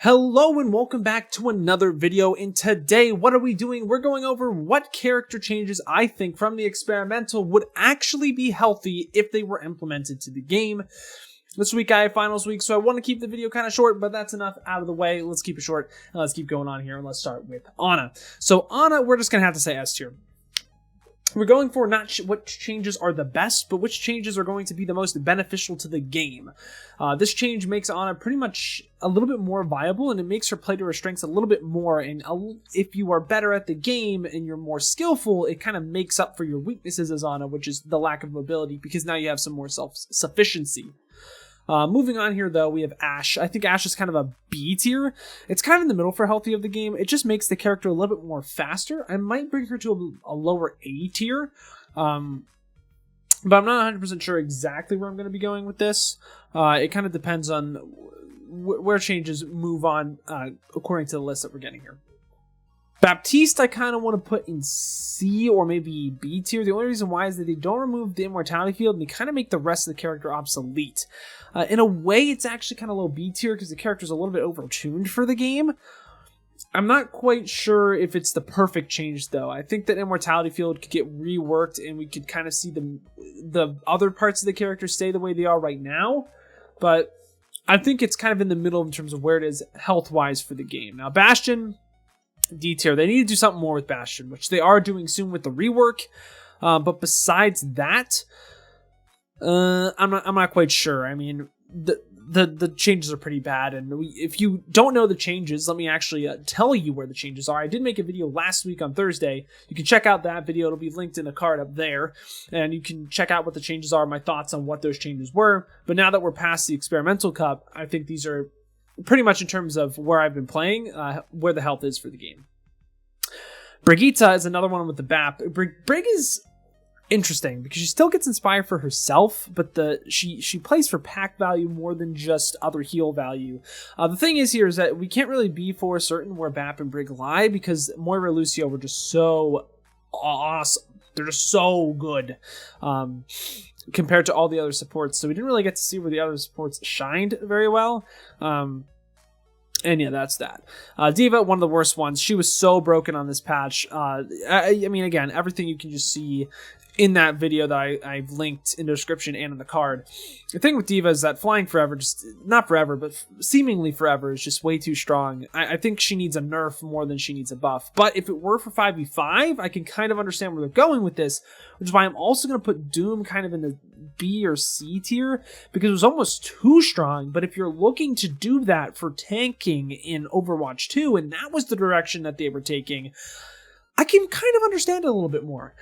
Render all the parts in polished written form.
Hello and welcome back to another video, and today what are we doing? We're going over what character changes I think from the experimental would actually be healthy if they were implemented to the game. This week I have finals week, so I want to keep the video kind of short, but that's enough out of the way. Let's keep it short and let's keep going on here, and let's start with Ana. So Ana, we're just going to have to say S tier. We're going for not what changes are the best, but which changes are going to be the most beneficial to the game. This change makes Ana pretty much a little bit more viable, and it makes her play to her strengths a little bit more. And if you are better at the game and you're more skillful, it kind of makes up for your weaknesses as Ana, which is the lack of mobility, because now you have some more self-sufficiency. Moving on here, though, we have Ashe. I think Ashe is kind of a B tier. It's kind of in the middle for healthy of the game. It just makes the character a little bit more faster. I might bring her to a lower A tier. But I'm not 100% sure exactly where I'm going to be going with this. It kind of depends on where changes move on according to the list that we're getting here. Baptiste, I kind of want to put in C or maybe B tier. The only reason why is that they don't remove the immortality field and they kind of make the rest of the character obsolete. In a way, it's actually kind of low B tier because the character's a little bit overtuned for the game. I'm not quite sure if it's the perfect change, though. I think that immortality field could get reworked and we could kind of see the other parts of the character stay the way they are right now. But I think it's kind of in the middle in terms of where it is health-wise for the game. Now, Bastion, D tier. They need to do something more with Bastion, which they are doing soon with the rework. But besides that, I'm not quite sure. I mean, the changes are pretty bad, and if you don't know the changes, let me actually tell you where the changes are. I did make a video last week on Thursday. You can check out that video. It'll be linked in the card up there, and you can check out what the changes are, my thoughts on what those changes were. But now that we're past the experimental cup, I think these are pretty much in terms of where I've been playing, where the health is for the game. Brigitta is another one with the BAP. Brig is interesting because she still gets inspired for herself, but she plays for pack value more than just other heal value. The thing is here is that we can't really be for certain where BAP and Brig lie because Moira and Lucio were just so awesome. They're just so good. Compared to all the other supports, so we didn't really get to see where the other supports shined very well. And yeah, that's that. Diva, one of the worst ones. She was so broken on this patch. I mean, again, everything you can just see in that video that I've linked in the description and in the card. The thing with Diva is that flying forever, just not forever, but seemingly forever, is just way too strong. I think she needs a nerf more than she needs a buff. But if it were for 5v5, I can kind of understand where they're going with this, which is why I'm also going to put Doom kind of in the B or C tier, because it was almost too strong. But if you're looking to do that for tanking in Overwatch 2, and that was the direction that they were taking, I can kind of understand it a little bit more.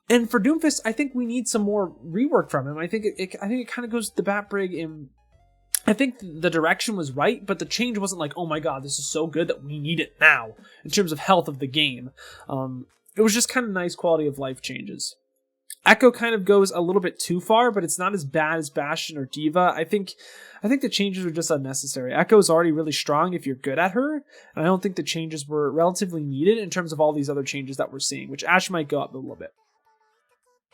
And for Doomfist, I think we need some more rework from him. I think it kind of goes to the Bat Brig, and I think the direction was right, but the change wasn't like, oh my god, this is so good that we need it now, in terms of health of the game. It was just kind of nice quality of life changes. Echo kind of goes a little bit too far, but it's not as bad as Bastion or Diva. I think the changes were just unnecessary. Echo is already really strong if you're good at her, and I don't think the changes were relatively needed in terms of all these other changes that we're seeing, which Ashe might go up a little bit.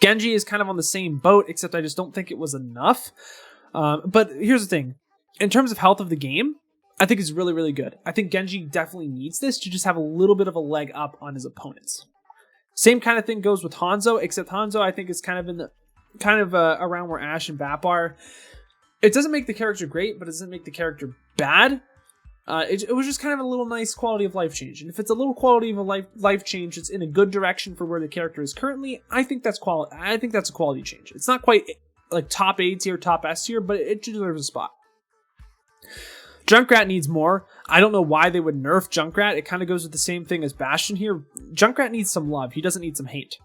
Genji is kind of on the same boat, except I just don't think it was enough. But here's the thing. In terms of health of the game, I think it's really, really good. I think Genji definitely needs this to just have a little bit of a leg up on his opponents. Same kind of thing goes with Hanzo, except Hanzo I think is kind of around where Ashe and Bap are. It doesn't make the character great, but it doesn't make the character bad. It was just kind of a little nice quality of life change. And if it's a little quality of a life change, it's in a good direction for where the character is currently, I think that's quality. I think that's a quality change. It's not quite like top A tier, top S tier, but it deserves a spot. Junkrat needs more. I don't know why they would nerf Junkrat. It kind of goes with the same thing as Bastion here. Junkrat needs some love. He doesn't need some hate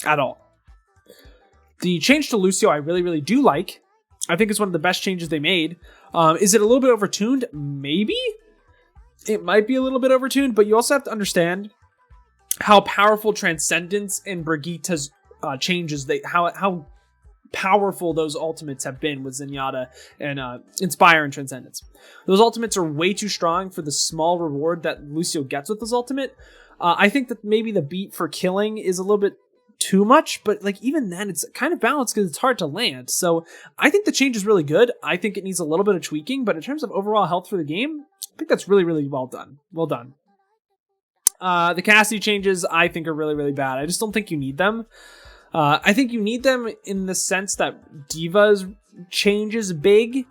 at all. The change to Lucio I really, really do like. I think it's one of the best changes they made. Is it a little bit overtuned? Maybe? It might be a little bit overtuned, but you also have to understand how powerful Transcendence and Brigitta's changes, how powerful those ultimates have been with Zenyatta and Inspire and Transcendence. Those ultimates are way too strong for the small reward that Lucio gets with his ultimate. I think that maybe the beat for killing is a little bit too much, but like even then it's kind of balanced because it's hard to land. So I think the change is really good. I think it needs a little bit of tweaking, but in terms of overall health for the game, I think that's really, really well done. Well done. The Cassidy changes I think are really, really bad. I just don't think you need them. I think you need them in the sense that Diva's change is big,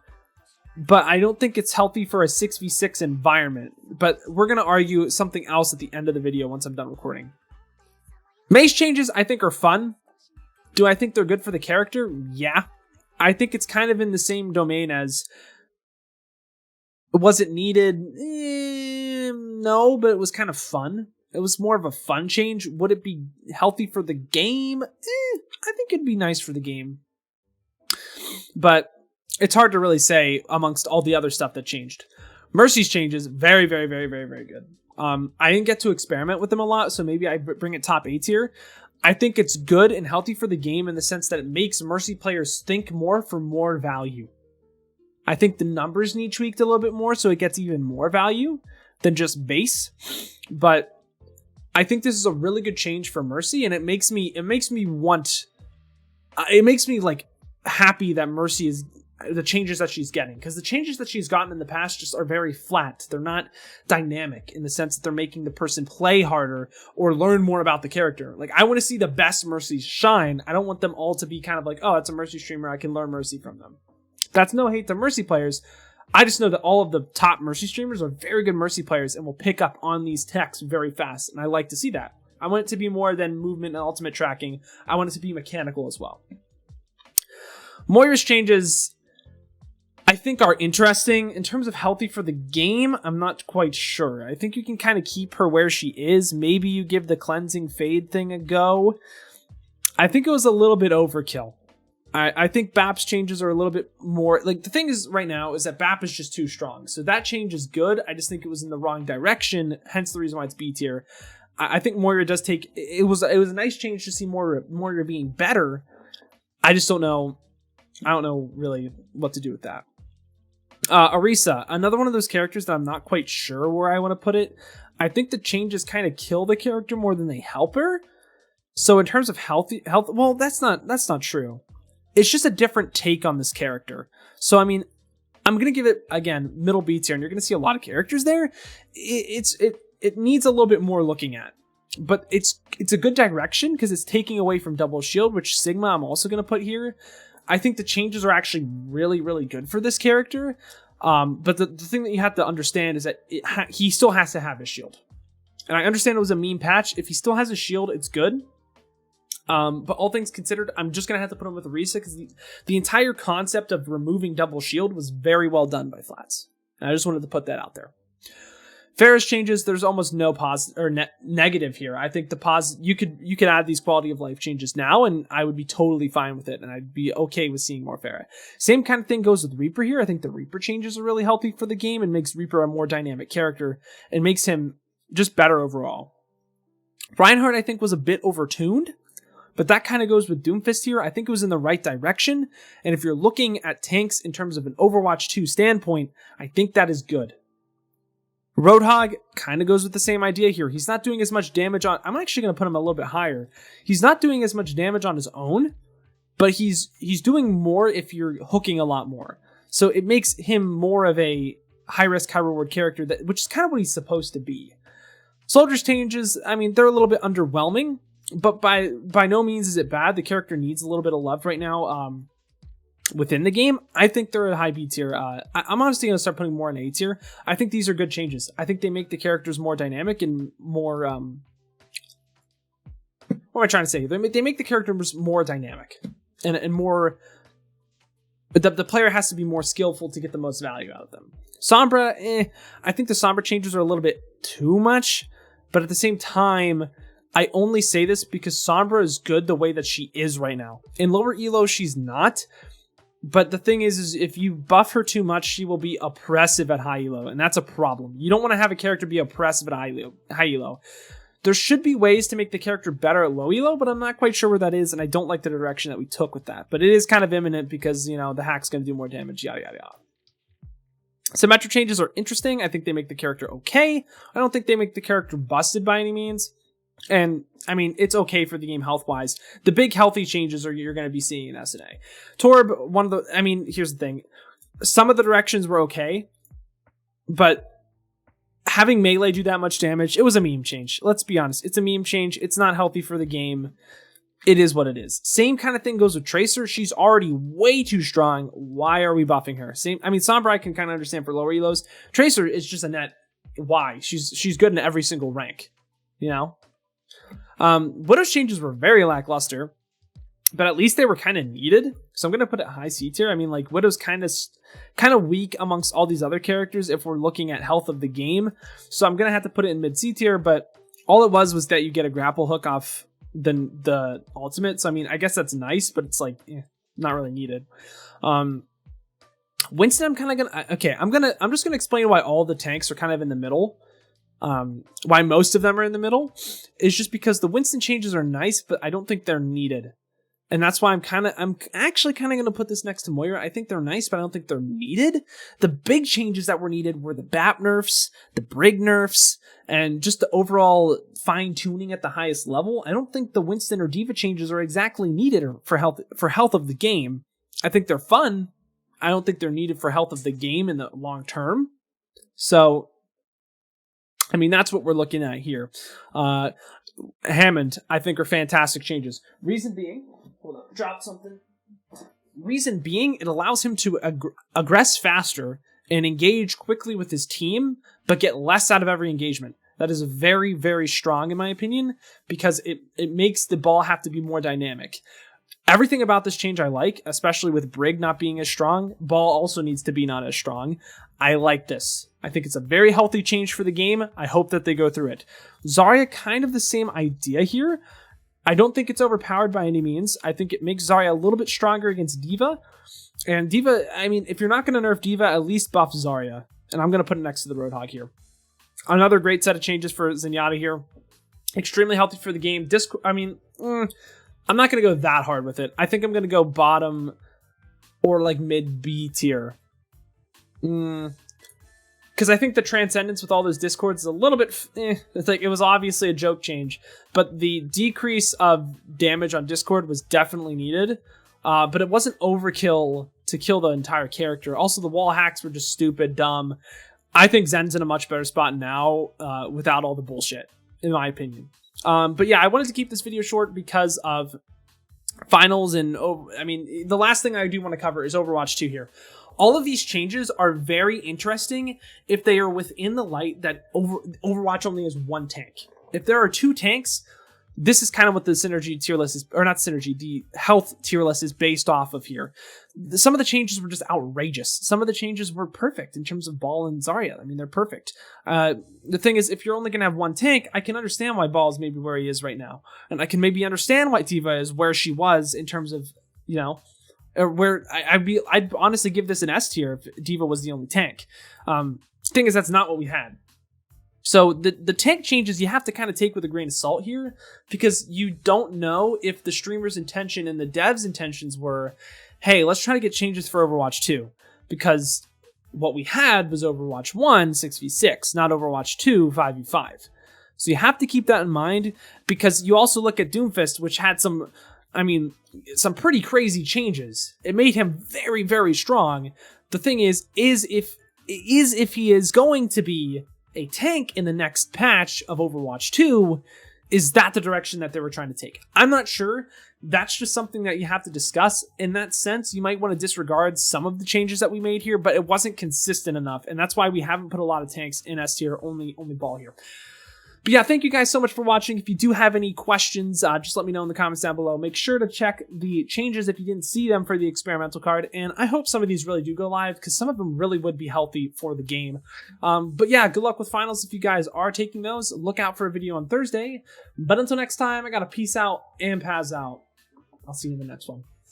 but I don't think it's healthy for a 6v6 environment. But we're going to argue something else at the end of the video once I'm done recording. Mei's changes I think are fun. Do I think they're good for the character? Yeah. I think it's kind of in the same domain as... Was it needed? No, but it was kind of fun. It was more of a fun change. Would it be healthy for the game? I think it'd be nice for the game. But it's hard to really say amongst all the other stuff that changed. Mercy's changes, very, very, very, very, very good. I didn't get to experiment with them a lot, so maybe I bring it top A tier. I think it's good and healthy for the game in the sense that it makes Mercy players think more for more value. I think the numbers need tweaked a little bit more so it gets even more value than just base. But I think this is a really good change for Mercy, and it makes me like happy that Mercy is the changes that she's getting, because the changes that she's gotten in the past just are very flat. They're not dynamic in the sense that they're making the person play harder or learn more about the character. Like, I want to see the best Mercy shine. I don't want them all to be kind of like, oh, it's a Mercy streamer, I can learn Mercy from them. That's no hate to Mercy players. I just know that all of the top Mercy streamers are very good Mercy players and will pick up on these techs very fast, and I like to see that. I want it to be more than movement and ultimate tracking. I want it to be mechanical as well. Moira's changes, I think, are interesting. In terms of healthy for the game, I'm not quite sure. I think you can kind of keep her where she is. Maybe you give the cleansing fade thing a go. I think it was a little bit overkill. I think Bap's changes are a little bit more... Like, the thing is right now is that Bap is just too strong. So that change is good. I just think it was in the wrong direction, hence the reason why it's B tier. I think Moira does take... It was a nice change to see Moira being better. I just don't know... I don't know really what to do with that. Arisa, another one of those characters that I'm not quite sure where I want to put it. I think the changes kind of kill the character more than they help her. So in terms of health, well, that's not true. It's just a different take on this character. So I mean, I'm gonna give it again middle B tier, and you're gonna see a lot of characters there. It needs a little bit more looking at, but it's a good direction because it's taking away from double shield, which Sigma I'm also gonna put here. I think the changes are actually really, really good for this character. But the thing that you have to understand is that he still has to have his shield. And I understand it was a meme patch. If he still has a shield, it's good. But all things considered, I'm just going to have to put him with Arisa because the entire concept of removing double shield was very well done by Flats. And I just wanted to put that out there. Pharah's changes, there's almost no positive or negative here. I think the you could add these quality of life changes now, and I would be totally fine with it, and I'd be okay with seeing more Pharah. Same kind of thing goes with Reaper here. I think the Reaper changes are really healthy for the game and makes Reaper a more dynamic character and makes him just better overall. Reinhardt, I think, was a bit overtuned, but that kind of goes with Doomfist here. I think it was in the right direction, and if you're looking at tanks in terms of an Overwatch 2 standpoint, I think that is good. Roadhog kind of goes with the same idea here. He's not doing as much damage on... I'm actually going to put him a little bit higher. He's not doing as much damage on his own, but he's doing more if you're hooking a lot more. So it makes him more of a high-risk, high-reward character, which is kind of what he's supposed to be. Soldier's changes, I mean, they're a little bit underwhelming, but by no means is it bad. The character needs a little bit of love right now. Within the game, I think they're a high B tier. I'm honestly going to start putting more in A tier. I think these are good changes. I think they make the characters more dynamic and more... what am I trying to say? They make the characters more dynamic. And more... The player has to be more skillful to get the most value out of them. Sombra, I think the Sombra changes are a little bit too much. But at the same time... I only say this because Sombra is good the way that she is right now. In lower elo, she's not. But the thing is if you buff her too much, she will be oppressive at high elo, and that's a problem. You don't want to have a character be oppressive at high elo. There should be ways to make the character better at low elo, but I'm not quite sure where that is, and I don't like the direction that we took with that. But it is kind of imminent because, you know, the hack's going to do more damage, yada, yada, yada. Symmetric changes are interesting. I think they make the character okay. I don't think they make the character busted by any means. And, I mean, it's okay for the game health-wise. The big healthy changes are you're going to be seeing in SNA. Torb, here's the thing. Some of the directions were okay, but having melee do that much damage, it was a meme change. Let's be honest. It's a meme change. It's not healthy for the game. It is what it is. Same kind of thing goes with Tracer. She's already way too strong. Why are we buffing her? I mean, Sombra I can kind of understand for lower elos. Tracer is just a net. Why? She's good in every single rank. You know? Widow's changes were very lackluster, but at least they were kind of needed. So I'm going to put it high C tier. I mean, like, Widow's kind of weak amongst all these other characters if we're looking at health of the game. So I'm going to have to put it in mid C tier, but all it was that you get a grapple hook off the ultimate. So I mean, I guess that's nice, but it's like not really needed. Winston, I'm kind of gonna I'm just gonna explain why all the tanks are kind of in the middle. Why most of them are in the middle is just because the Winston changes are nice, but I don't think they're needed. And that's why I'm actually kind of going to put this next to Moira. I think they're nice, but I don't think they're needed. The big changes that were needed were the Bap nerfs, the Brig nerfs, and just the overall fine-tuning at the highest level. I don't think the Winston or Diva changes are exactly needed for health of the game. I think they're fun. I don't think they're needed for health of the game in the long term. So, I mean, that's what we're looking at here. Hammond, I think, are fantastic changes. Reason being... Hold on, drop something. Reason being, it allows him to aggress faster and engage quickly with his team, but get less out of every engagement. That is very, very strong in my opinion, because it makes the ball have to be more dynamic. Everything about this change I like, especially with Brig not being as strong. Ball also needs to be not as strong. I like this. I think it's a very healthy change for the game. I hope that they go through it. Zarya, kind of the same idea here. I don't think it's overpowered by any means. I think it makes Zarya a little bit stronger against Diva. And Diva, I mean, if you're not going to nerf Diva, at least buff Zarya. And I'm going to put it next to the Roadhog here. Another great set of changes for Zenyatta here. Extremely healthy for the game. I'm not going to go that hard with it. I think I'm going to go bottom or like mid B tier. Because I think the Transcendence with all those discords is a little bit... It's like, it was obviously a joke change. But the decrease of damage on discord was definitely needed. But it wasn't overkill to kill the entire character. Also, the wall hacks were just stupid, dumb. I think Zen's in a much better spot now without all the bullshit, in my opinion. But yeah, I wanted to keep this video short because of finals and... the last thing I do want to cover is Overwatch 2 here. All of these changes are very interesting if they are within the light that Overwatch only has one tank. If there are two tanks, this is kind of what the synergy tier list is, or not synergy, the health tier list is based off of here. Some of the changes were just outrageous. Some of the changes were perfect in terms of Ball and Zarya. I mean, they're perfect. The thing is, if you're only going to have one tank, I can understand why Ball is maybe where he is right now. And I can maybe understand why Diva is where she was in terms of, you know, where I'd honestly give this an S tier if Diva was the only tank. Thing is, that's not what we had. So the tank changes you have to kind of take with a grain of salt here, because you don't know if the streamer's intention and the dev's intentions were, hey, let's try to get changes for Overwatch 2. Because what we had was Overwatch 1, 6v6, not Overwatch 2, 5v5. So you have to keep that in mind, because you also look at Doomfist, which had some pretty crazy changes. It made him very, very strong. The thing is if he is going to be a tank in the next patch of Overwatch 2, is that the direction that they were trying to take? I'm not sure. That's just something that you have to discuss. In that sense, you might want to disregard some of the changes that we made here, but it wasn't consistent enough, and that's why we haven't put a lot of tanks in S tier, only Ball here. But yeah, thank you guys so much for watching. If you do have any questions, just let me know in the comments down below. Make sure to check the changes if you didn't see them for the experimental card. And I hope some of these really do go live, because some of them really would be healthy for the game. But yeah, good luck with finals if you guys are taking those. Look out for a video on Thursday. But until next time, I gotta peace out and pass out. I'll see you in the next one.